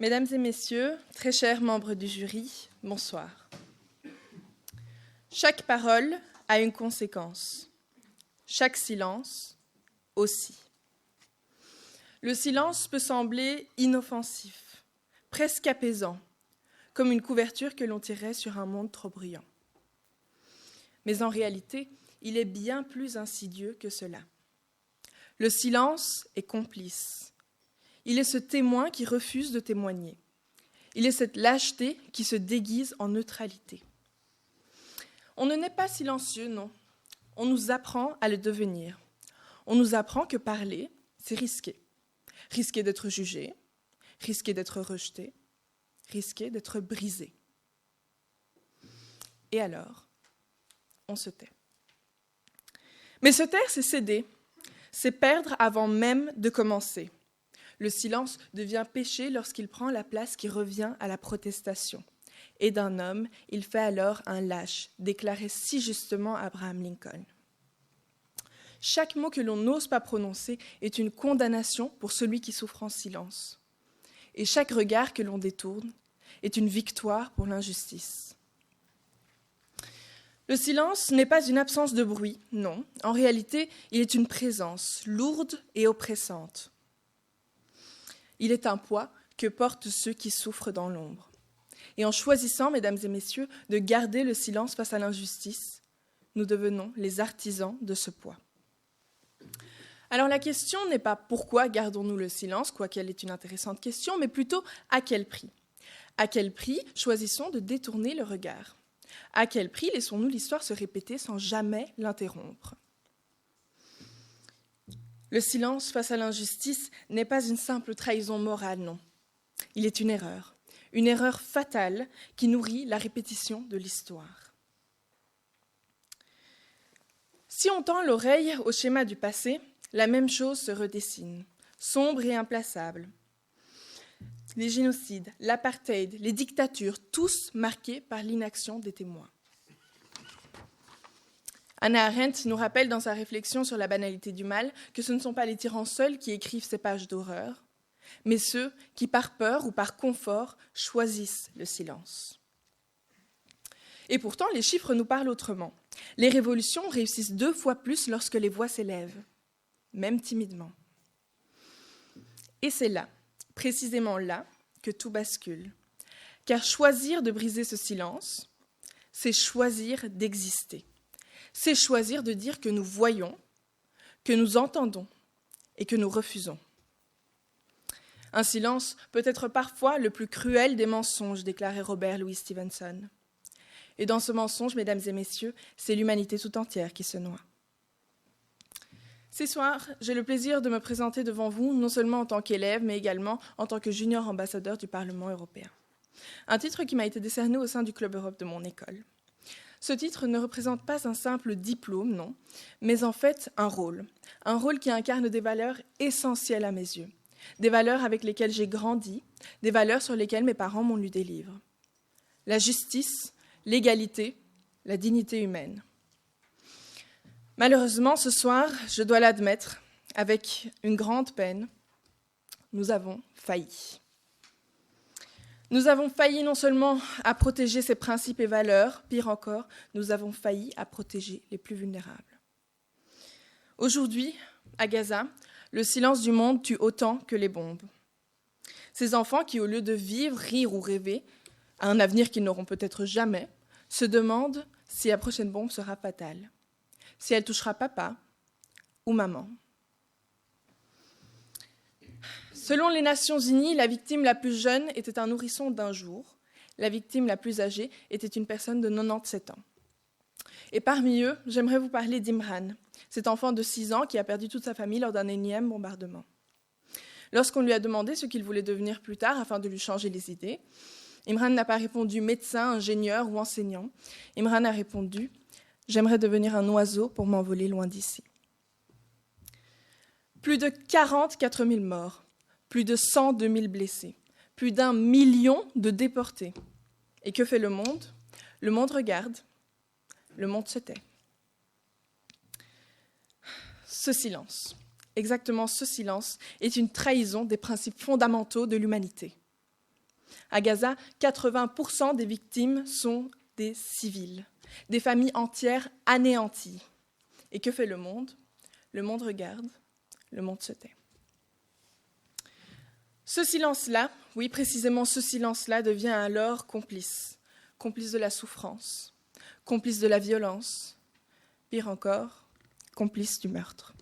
Mesdames et messieurs, très chers membres du jury, bonsoir. Chaque parole a une conséquence. Chaque silence aussi. Le silence peut sembler inoffensif, presque apaisant, comme une couverture que l'on tirait sur un monde trop bruyant. Mais en réalité, il est bien plus insidieux que cela. Le silence est complice. Il est ce témoin qui refuse de témoigner. Il est cette lâcheté qui se déguise en neutralité. On ne naît pas silencieux, non. On nous apprend à le devenir. On nous apprend que parler, c'est risqué. Risquer d'être jugé, risquer d'être rejeté, risquer d'être brisé. Et alors, on se tait. Mais se taire, c'est céder, c'est perdre avant même de commencer. Le silence devient péché lorsqu'il prend la place qui revient à la protestation. Et d'un homme, il fait alors un lâche, déclarait si justement Abraham Lincoln. Chaque mot que l'on n'ose pas prononcer est une condamnation pour celui qui souffre en silence. Et chaque regard que l'on détourne est une victoire pour l'injustice. Le silence n'est pas une absence de bruit, non. En réalité, il est une présence lourde et oppressante. Il est un poids que portent ceux qui souffrent dans l'ombre. Et en choisissant, mesdames et messieurs, de garder le silence face à l'injustice, nous devenons les artisans de ce poids. Alors la question n'est pas pourquoi gardons-nous le silence, quoiqu'elle est une intéressante question, mais plutôt à quel prix ? À quel prix choisissons de détourner le regard ? À quel prix laissons-nous l'histoire se répéter sans jamais l'interrompre ? Le silence face à l'injustice n'est pas une simple trahison morale, non. Il est une erreur fatale qui nourrit la répétition de l'histoire. Si on tend l'oreille au schéma du passé, la même chose se redessine, sombre et implaçable. Les génocides, l'apartheid, les dictatures, tous marqués par l'inaction des témoins. Hannah Arendt nous rappelle dans sa réflexion sur la banalité du mal que ce ne sont pas les tyrans seuls qui écrivent ces pages d'horreur, mais ceux qui, par peur ou par confort, choisissent le silence. Et pourtant, les chiffres nous parlent autrement. Les révolutions réussissent 2 fois plus lorsque les voix s'élèvent, même timidement. Et c'est là, précisément là, que tout bascule. Car choisir de briser ce silence, c'est choisir d'exister. C'est choisir de dire que nous voyons, que nous entendons et que nous refusons. Un silence peut être parfois le plus cruel des mensonges, déclarait Robert Louis Stevenson. Et dans ce mensonge, mesdames et messieurs, c'est l'humanité tout entière qui se noie. Ce soir, j'ai le plaisir de me présenter devant vous, non seulement en tant qu'élève, mais également en tant que junior ambassadeur du Parlement européen. Un titre qui m'a été décerné au sein du Club Europe de mon école. Ce titre ne représente pas un simple diplôme, non, mais en fait un rôle qui incarne des valeurs essentielles à mes yeux, des valeurs avec lesquelles j'ai grandi, des valeurs sur lesquelles mes parents m'ont lu des livres. La justice, l'égalité, la dignité humaine. Malheureusement, ce soir, je dois l'admettre, avec une grande peine, nous avons failli. Nous avons failli non seulement à protéger ces principes et valeurs, pire encore, nous avons failli à protéger les plus vulnérables. Aujourd'hui, à Gaza, le silence du monde tue autant que les bombes. Ces enfants qui, au lieu de vivre, rire ou rêver à un avenir qu'ils n'auront peut-être jamais, se demandent si la prochaine bombe sera fatale, si elle touchera papa ou maman. Selon les Nations Unies, la victime la plus jeune était un nourrisson d'1 jour. La victime la plus âgée était une personne de 97 ans. Et parmi eux, j'aimerais vous parler d'Imran, cet enfant de 6 ans qui a perdu toute sa famille lors d'un énième bombardement. Lorsqu'on lui a demandé ce qu'il voulait devenir plus tard afin de lui changer les idées, Imran n'a pas répondu médecin, ingénieur ou enseignant. Imran a répondu « J'aimerais devenir un oiseau pour m'envoler loin d'ici ». Plus de 44 000 morts. Plus de 102 000 blessés, plus d'1 million de déportés. Et que fait le monde ? Le monde regarde, le monde se tait. Ce silence, exactement ce silence, est une trahison des principes fondamentaux de l'humanité. À Gaza, 80% des victimes sont des civils, des familles entières anéanties. Et que fait le monde? Le monde regarde, le monde se tait. Ce silence-là, oui, précisément ce silence-là devient alors complice. Complice de la souffrance, complice de la violence, pire encore, complice du meurtre.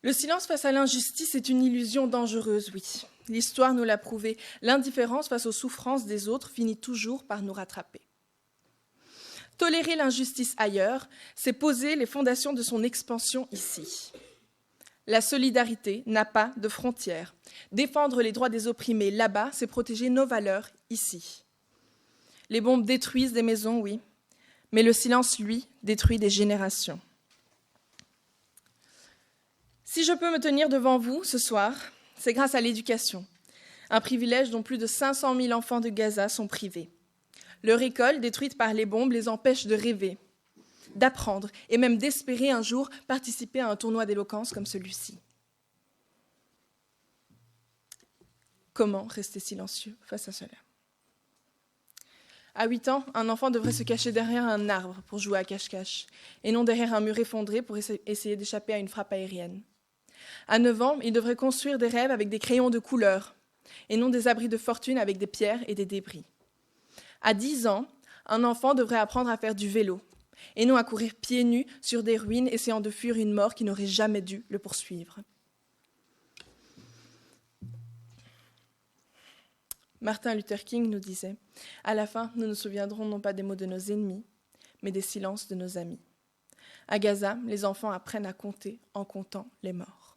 Le silence face à l'injustice est une illusion dangereuse, oui. L'histoire nous l'a prouvé. L'indifférence face aux souffrances des autres finit toujours par nous rattraper. Tolérer l'injustice ailleurs, c'est poser les fondations de son expansion ici. La solidarité n'a pas de frontières. Défendre les droits des opprimés là-bas, c'est protéger nos valeurs ici. Les bombes détruisent des maisons, oui, mais le silence, lui, détruit des générations. Si je peux me tenir devant vous ce soir, c'est grâce à l'éducation, un privilège dont plus de 500 000 enfants de Gaza sont privés. Leur école, détruite par les bombes, les empêche de rêver, d'apprendre et même d'espérer un jour participer à un tournoi d'éloquence comme celui-ci. Comment rester silencieux face à cela? À 8 ans, un enfant devrait se cacher derrière un arbre pour jouer à cache-cache, et non derrière un mur effondré pour essayer d'échapper à une frappe aérienne. À 9 ans, il devrait construire des rêves avec des crayons de couleur, et non des abris de fortune avec des pierres et des débris. À 10 ans, un enfant devrait apprendre à faire du vélo, et non à courir pieds nus sur des ruines essayant de fuir une mort qui n'aurait jamais dû le poursuivre. Martin Luther King nous disait « À la fin, nous nous souviendrons non pas des mots de nos ennemis, mais des silences de nos amis. » À Gaza, les enfants apprennent à compter en comptant les morts.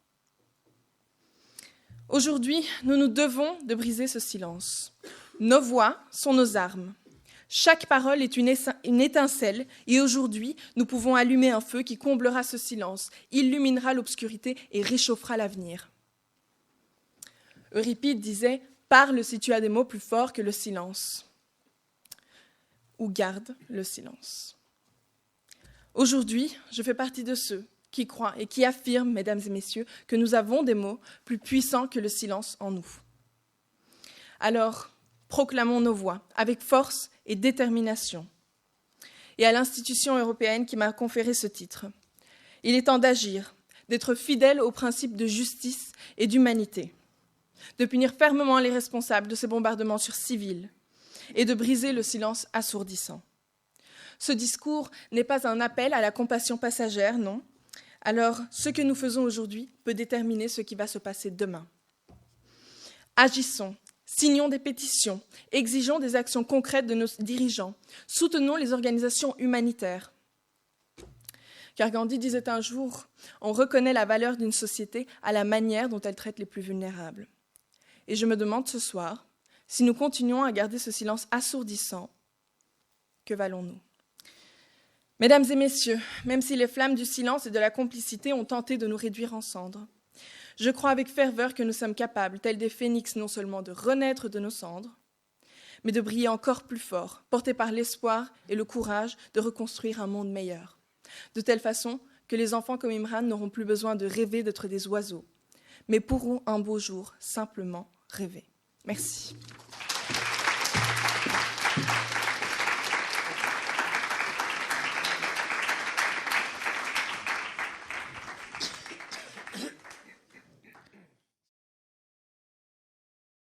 Aujourd'hui, nous nous devons de briser ce silence. Nos voix sont nos armes. Chaque parole est une étincelle, et aujourd'hui, nous pouvons allumer un feu qui comblera ce silence, illuminera l'obscurité et réchauffera l'avenir. Euripide disait « Parle si tu as des mots plus forts que le silence. » Ou garde le silence. Aujourd'hui, je fais partie de ceux qui croient et qui affirment, mesdames et messieurs, que nous avons des mots plus puissants que le silence en nous. Alors, proclamons nos voix avec force et détermination. Et à l'institution européenne qui m'a conféré ce titre, il est temps d'agir, d'être fidèle aux principes de justice et d'humanité, de punir fermement les responsables de ces bombardements sur civils et de briser le silence assourdissant. Ce discours n'est pas un appel à la compassion passagère, non. Alors, ce que nous faisons aujourd'hui peut déterminer ce qui va se passer demain. Agissons, signons des pétitions, exigeons des actions concrètes de nos dirigeants, soutenons les organisations humanitaires. Car Gandhi disait un jour, on reconnaît la valeur d'une société à la manière dont elle traite les plus vulnérables. Et je me demande ce soir, si nous continuons à garder ce silence assourdissant, que valons-nous ? Mesdames et messieurs, même si les flammes du silence et de la complicité ont tenté de nous réduire en cendres, je crois avec ferveur que nous sommes capables, tels des phénix, non seulement de renaître de nos cendres, mais de briller encore plus fort, portés par l'espoir et le courage de reconstruire un monde meilleur, de telle façon que les enfants comme Imran n'auront plus besoin de rêver d'être des oiseaux, mais pourront un beau jour simplement rêver. Merci.